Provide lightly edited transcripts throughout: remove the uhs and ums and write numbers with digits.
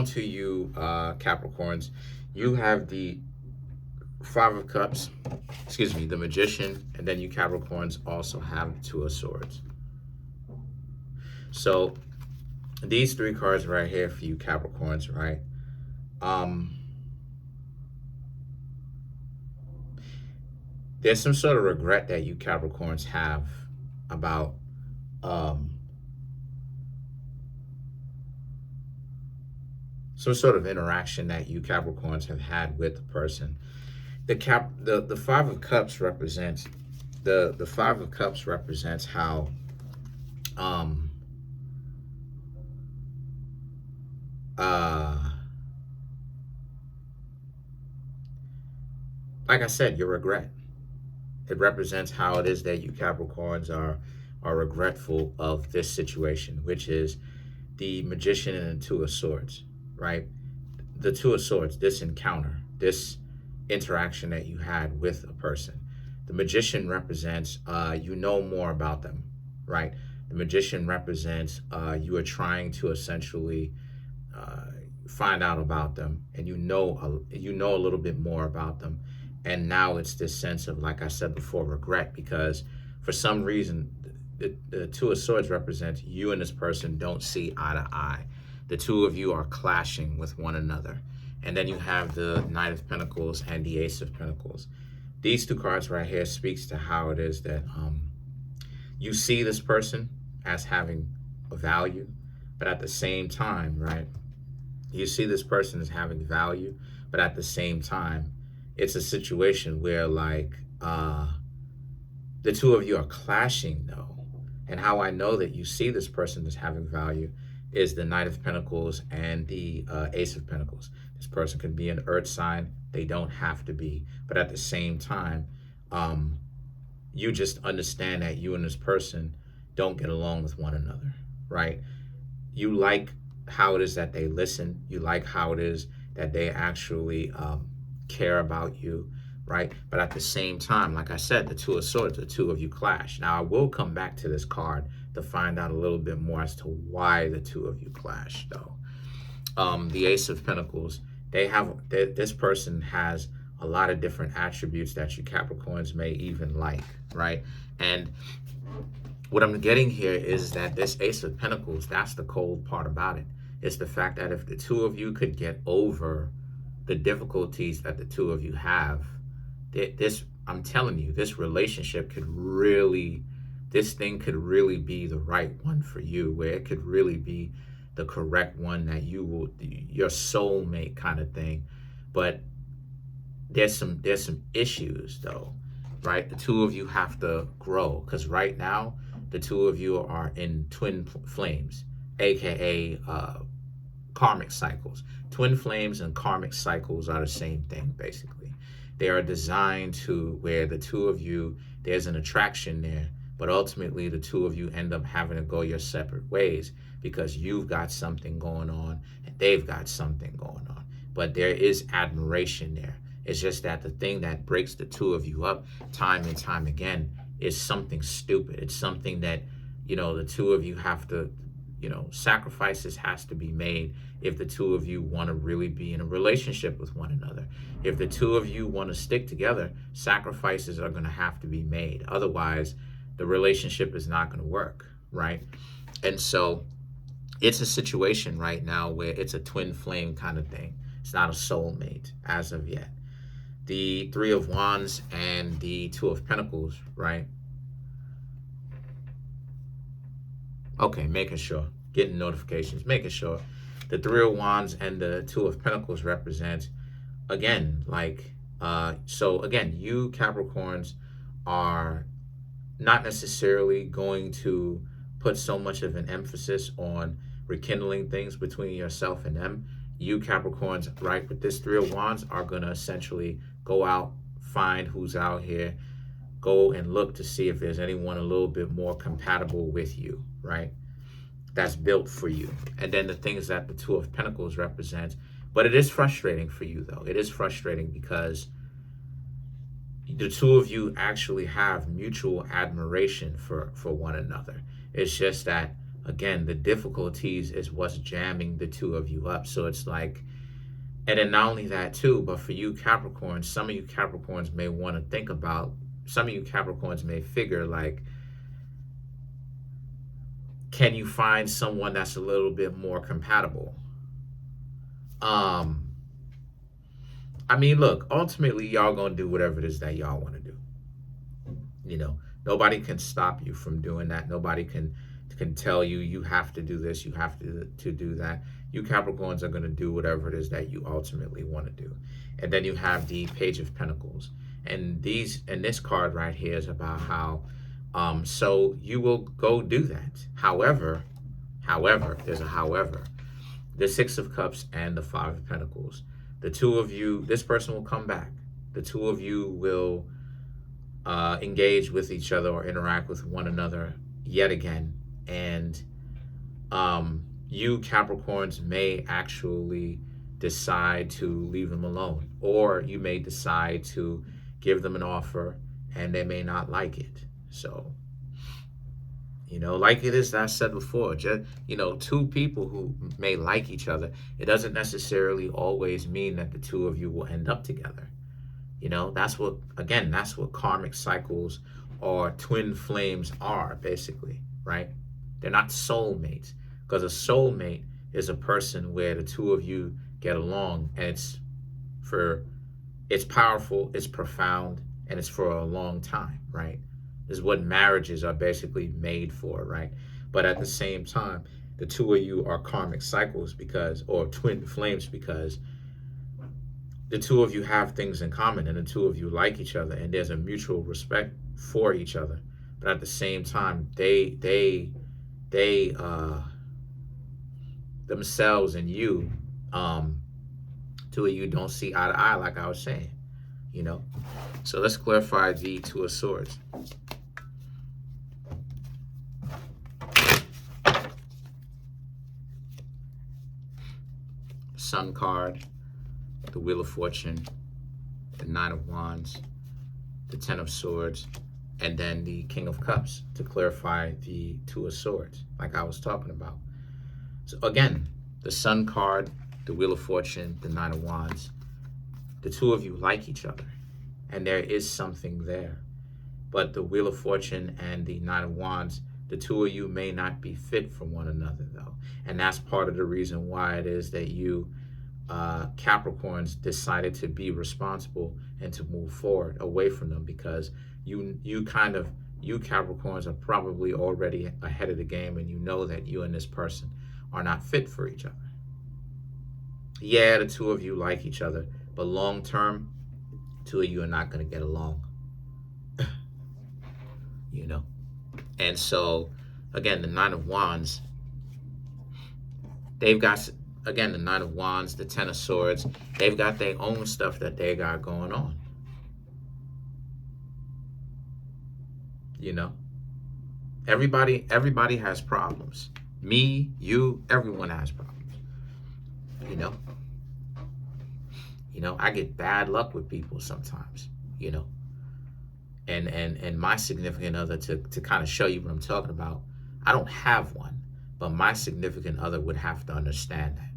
to you, Capricorns. You have the Five of Cups, excuse me, the Magician, and then you Capricorns also have the Two of Swords. So these three cards right here for you Capricorns, right? There's some sort of regret that you Capricorns have about some sort of interaction that you Capricorns have had with the person. The Five of Cups represents the Five of Cups represents how like I said, your regret. It represents how it is that you Capricorns are regretful of this situation, which is the Magician and the Two of Swords, right? The Two of Swords, this encounter, this interaction that you had with a person. The Magician represents you know more about them, right? The Magician represents you are trying to essentially find out about them, and you know a little bit more about them. And now it's this sense of, like I said before, regret, because for some reason, the Two of Swords represents you and this person don't see eye to eye. The two of you are clashing with one another. And then you have the Knight of Pentacles and the Ace of Pentacles. These two cards right here speaks to how it is that you see this person as having a value, but at the same time, right, you see this person as having value, but at the same time, it's a situation where, like, the two of you are clashing, though. And how I know that you see this person as having value is the Knight of Pentacles and the Ace of Pentacles. This person could be an earth sign. They don't have to be. But at the same time, you just understand that you and this person don't get along with one another, right? You like how it is that they listen. You like how it is that they actually care about you, right? But at the same time, like I said, the Two of Swords, the two of you clash. Now, I will come back to this card to find out a little bit more as to why the two of you clash, though. The Ace of Pentacles, this person has a lot of different attributes that you Capricorns may even like, right? And what I'm getting here is that this Ace of Pentacles, that's the cold part about it. It's the fact that if the two of you could get over the difficulties that the two of you have, I'm telling you, this relationship could really, this thing could really be the right one for you, where it could really be the correct one that you will, your soulmate kind of thing. But there's some issues, though, right? The two of you have to grow, because right now the two of you are in twin flames, aka karmic cycles. Twin flames and karmic cycles are the same thing, basically. They are designed to where the two of you, there's an attraction there, but ultimately the two of you end up having to go your separate ways because you've got something going on and they've got something going on. But there is admiration there. It's just that the thing that breaks the two of you up time and time again is something stupid. It's something that, the two of you have to, sacrifices has to be made if the two of you want to really be in a relationship with one another. If the two of you want to stick together, sacrifices are going to have to be made. Otherwise, the relationship is not going to work, right? And so it's a situation right now where it's a twin flame kind of thing. It's not a soulmate as of yet. The Three of Wands and the Two of Pentacles, right? Okay, making sure. Getting notifications, making sure. The Three of Wands and the Two of Pentacles represent, again, so again, you Capricorns are not necessarily going to put so much of an emphasis on rekindling things between yourself and them. You Capricorns, right, with this Three of Wands are going to essentially go out, find who's out here, go and look to see if there's anyone a little bit more compatible with you, right? That's built for you. And then the things that the Two of Pentacles represents. But it is frustrating for you, though. It is frustrating because the two of you actually have mutual admiration for one another. It's just that again, the difficulties is what's jamming the two of you up. So it's like, and then not only that too, but for you Capricorns, some of you Capricorns may want to think about, some of you Capricorns may figure like, can you find someone that's a little bit more compatible? I mean, look, ultimately y'all gonna do whatever it is that y'all want to do. You know, nobody can stop you from doing that. Nobody can tell you you have to do this, you have to do that. You Capricorns are going to do whatever it is that you ultimately want to do. And then you have the Page of Pentacles, and this card right here is about how so you will go do that. However, there's a however. The Six of Cups and the Five of Pentacles. The two of you, this person will come back. The two of you will engage with each other or interact with one another yet again. And you Capricorns may actually decide to leave them alone, or you may decide to give them an offer and they may not like it. So, you know, like it is, I said before, just, you know, two people who may like each other, it doesn't necessarily always mean that the two of you will end up together. You know, that's what karmic cycles or twin flames are, basically, right? They're not soulmates, because a soulmate is a person where the two of you get along, and it's powerful, it's profound, and it's for a long time, right? This is what marriages are basically made for, right? But at the same time, the two of you are karmic cycles or twin flames, because the two of you have things in common, and the two of you like each other, and there's a mutual respect for each other. But at the same time, they themselves and you, two of you don't see eye to eye, like I was saying, you know. So let's clarify the Two of Swords. Sun card, the Wheel of Fortune, the Nine of Wands, the Ten of Swords, and then the King of Cups to clarify the Two of Swords, like I was talking about. So again, the Sun card, the Wheel of Fortune, the Nine of Wands, the two of you like each other, and there is something there. But the Wheel of Fortune and the Nine of Wands, the two of you may not be fit for one another, though. And that's part of the reason why it is that you Capricorns decided to be responsible and to move forward away from them, because you Capricorns are probably already ahead of the game, and you know that you and this person are not fit for each other. Yeah, the two of you like each other, but long term, two of you are not going to get along. You know? And so, again, the Nine of Wands, they've got, again, the Nine of Wands, the Ten of Swords, they've got their own stuff that they got going on. You know? Everybody has problems. Me, you, everyone has problems. You know? You know, I get bad luck with people sometimes, you know. And my significant other, to kind of show you what I'm talking about, I don't have one, but my significant other would have to understand that,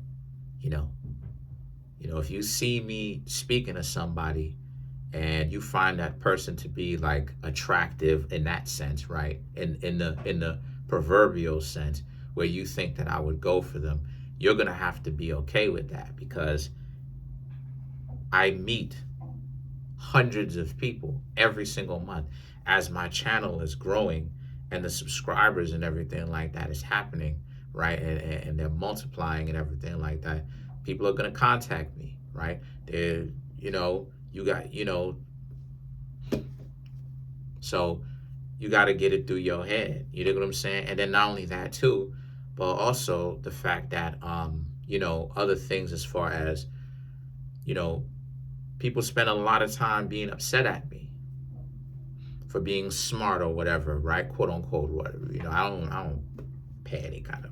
you know. You know, if you see me speaking to somebody and you find that person to be like attractive in that sense, right? In the proverbial sense, where you think that I would go for them, you're gonna have to be okay with that, because I meet hundreds of people every single month as my channel is growing and the subscribers and everything like that is happening, right? And they're multiplying and everything like that. People are going to contact me, right? They're, you know, you got, you know, so you got to get it through your head. You know what I'm saying? And then not only that too, but also the fact that, you know, other things as far as, you know, people spend a lot of time being upset at me for being smart or whatever, right? Quote unquote, whatever. You know, I don't pay any kind of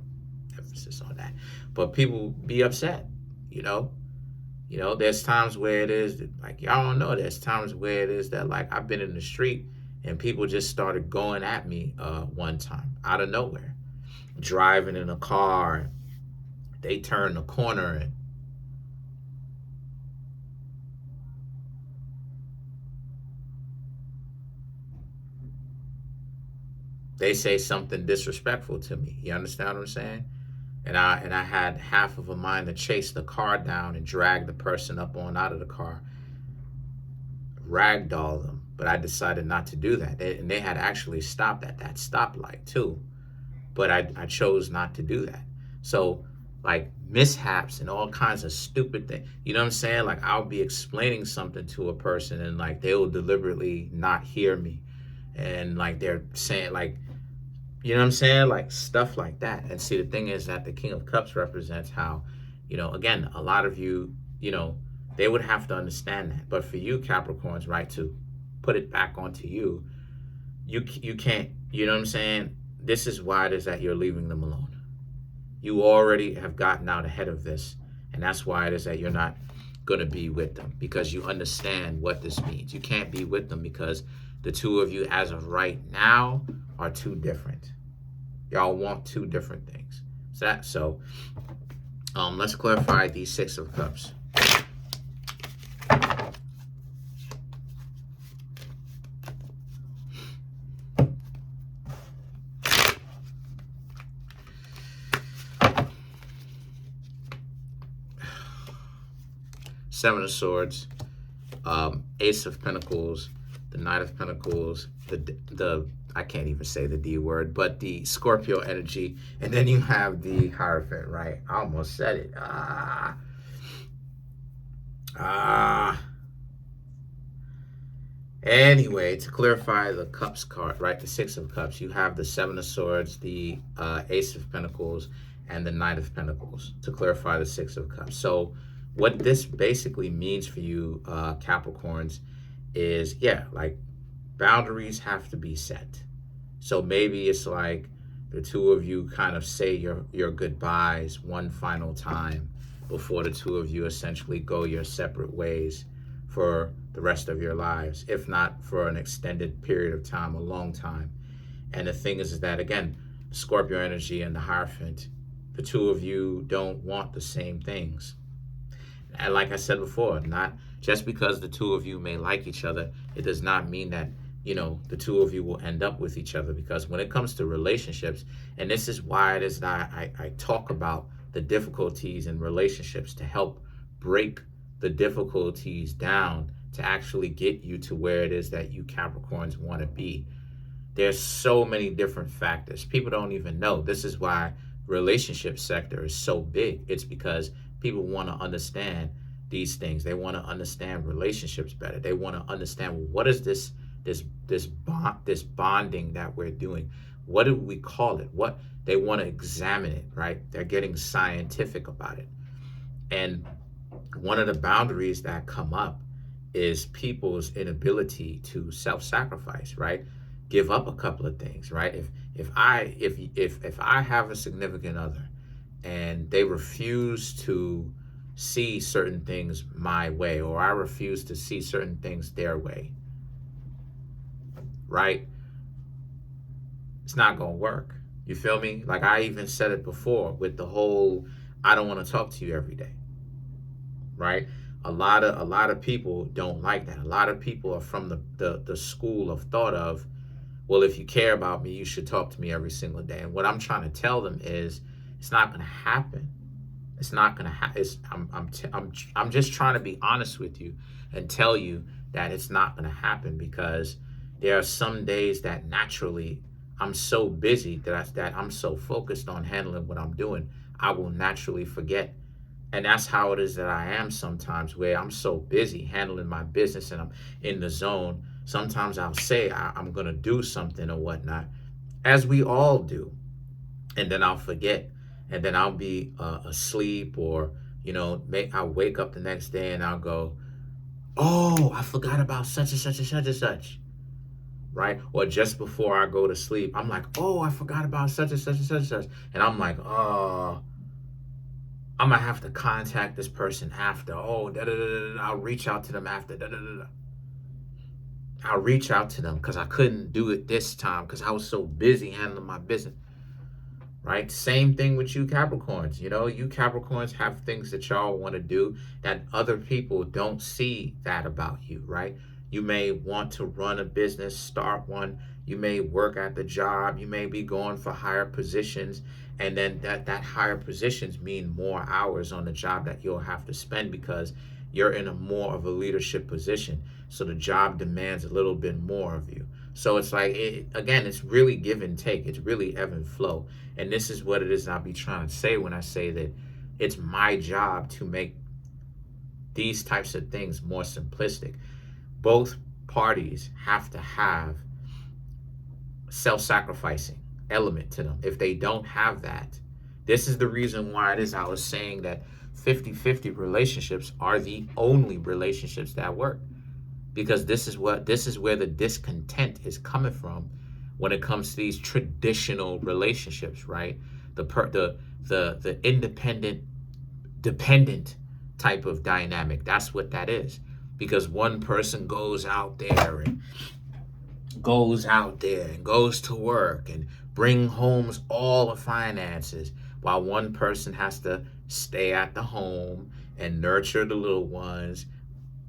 emphasis on that. But people be upset, you know. You know, there's times where it is that, like, y'all don't know, there's times where it is that, like, I've been in the street and people just started going at me one time out of nowhere. driving in a car, they turn the corner and they say something disrespectful to me. You understand what I'm saying? And I had half of a mind to chase the car down and drag the person up on out of the car, ragdoll them. But I decided not to do that. And they had actually stopped at that stoplight too. But I chose not to do that. So, like, mishaps and all kinds of stupid things. You know what I'm saying? Like, I'll be explaining something to a person and, like, they will deliberately not hear me. And, like, they're saying, like, you know what I'm saying? Like, stuff like that. And see, the thing is that the King of Cups represents how, again, a lot of you, they would have to understand that. But for you, Capricorns, right, to put it back onto you, you can't, you know what I'm saying? This is why it is that you're leaving them alone. You already have gotten out ahead of this. And that's why it is that you're not going to be with them, because you understand what this means. You can't be with them because the two of you, as of right now, are too different. Y'all want two different things. So let's clarify the Six of Cups. Seven of Swords, Ace of Pentacles, the Knight of Pentacles, the I can't even say the D word, but the Scorpio energy, and then you have the Hierophant, right? I almost said it. Anyway, to clarify the Cups card, right? The Six of Cups, you have the Seven of Swords, the Ace of Pentacles, and the Knight of Pentacles, to clarify the Six of Cups. So what this basically means for you, Capricorns, is, yeah, like, boundaries have to be set. So maybe it's like the two of you kind of say your goodbyes one final time before the two of you essentially go your separate ways for the rest of your lives, if not for an extended period of time, a long time. And the thing is that, again, Scorpio energy and the Hierophant, the two of you don't want the same things. And like I said before, not just because the two of you may like each other, it does not mean that, the two of you will end up with each other. Because when it comes to relationships, and this is why it is that I talk about the difficulties in relationships to help break the difficulties down to actually get you to where it is that you Capricorns want to be. There's so many different factors. People don't even know. This is why relationship sector is so big. It's because people want to understand these things. They want to understand relationships better. They want to understand, what is this bonding that we're doing? What do we call it? What they want to examine it, right? They're getting scientific about it. And one of the boundaries that come up is people's inability to self-sacrifice, right? Give up a couple of things, right? If I have a significant other and they refuse to see certain things my way, or I refuse to see certain things their way, right? It's not gonna work. You feel me? Like, I even said it before with the whole, I don't want to talk to you every day, right? A lot of people don't like that. A lot of people are from the school of thought of, well, if you care about me, you should talk to me every single day. And what I'm trying to tell them is, it's not going to happen. It's not going to happen. I'm just trying to be honest with you and tell you that it's not going to happen, because there are some days that naturally I'm so busy that I'm so focused on handling what I'm doing, I will naturally forget. And that's how it is that I am sometimes, where I'm so busy handling my business and I'm in the zone. Sometimes I'll say I'm going to do something or whatnot, as we all do. And then I'll forget. And then I'll be asleep, or, I'll wake up the next day and I'll go, oh, I forgot about such and such and such and such. Right? Or just before I go to sleep, I'm like, oh, I forgot about such and such and such and such. And I'm like, oh, I'm going to have to contact this person after. Oh, I'll reach out to them after. I'll reach out to them because I couldn't do it this time because I was so busy handling my business. right? Same thing with you Capricorns. You know, you Capricorns have things that y'all want to do that other people don't see that about you, right? You may want to run a business, start one. You may work at the job. You may be going for higher positions. And then that higher positions mean more hours on the job that you'll have to spend because you're in a more of a leadership position. So the job demands a little bit more of you. So it's like, again, it's really give and take. It's really ebb and flow. And this is what it is I'll be trying to say when I say that it's my job to make these types of things more simplistic. Both parties have to have self-sacrificing element to them. If they don't have that, this is the reason why it is I was saying that 50-50 relationships are the only relationships that work. Because this is where the discontent is coming from when it comes to these traditional relationships, right? The independent dependent type of dynamic. That's what that is. Because one person goes out there and goes to work and bring home all the finances, while one person has to stay at the home and nurture the little ones.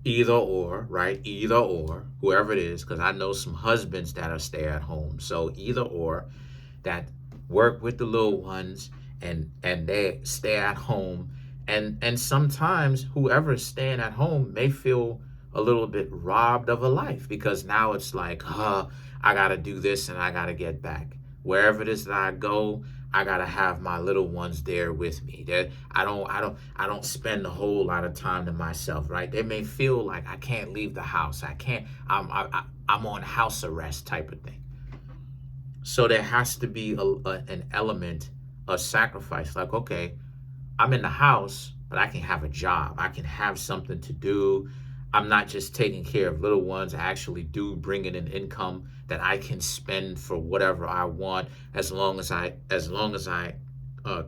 Either or, right? Either or, whoever it is, because I know some husbands that are stay at home. So either or, that work with the little ones and they stay at home. And sometimes whoever's staying at home may feel a little bit robbed of a life because now it's like, I got to do this and I got to get back. Wherever it is that I go, I gotta have my little ones there with me. I don't spend a whole lot of time to myself, right? They may feel like I can't leave the house. I'm on house arrest type of thing. So there has to be an element of sacrifice. Like, okay, I'm in the house, but I can have a job. I can have something to do. I'm not just taking care of little ones. I actually do bring in an income that I can spend for whatever I want, as long as I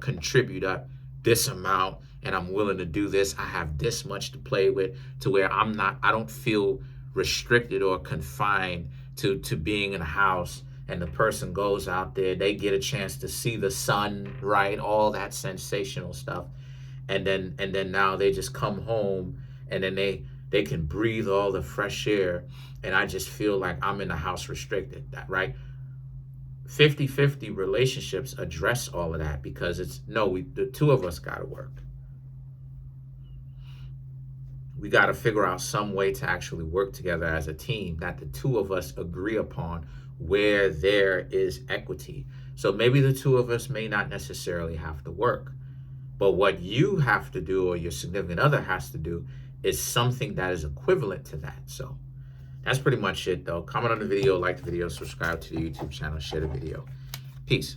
contribute up this amount and I'm willing to do this. I have this much to play with, to where I don't feel restricted or confined to being in a house. And the person goes out there, they get a chance to see the sun, right? All that sensational stuff. And then now they just come home and then they can breathe all the fresh air, and I just feel like I'm in the house restricted, right? 50-50 relationships address all of that because the two of us got to work. We got to figure out some way to actually work together as a team that the two of us agree upon where there is equity. So maybe the two of us may not necessarily have to work, but what you have to do or your significant other has to do is something that is equivalent to that. So that's pretty much it, though. Comment on the video, like the video, subscribe to the YouTube channel, share the video. Peace.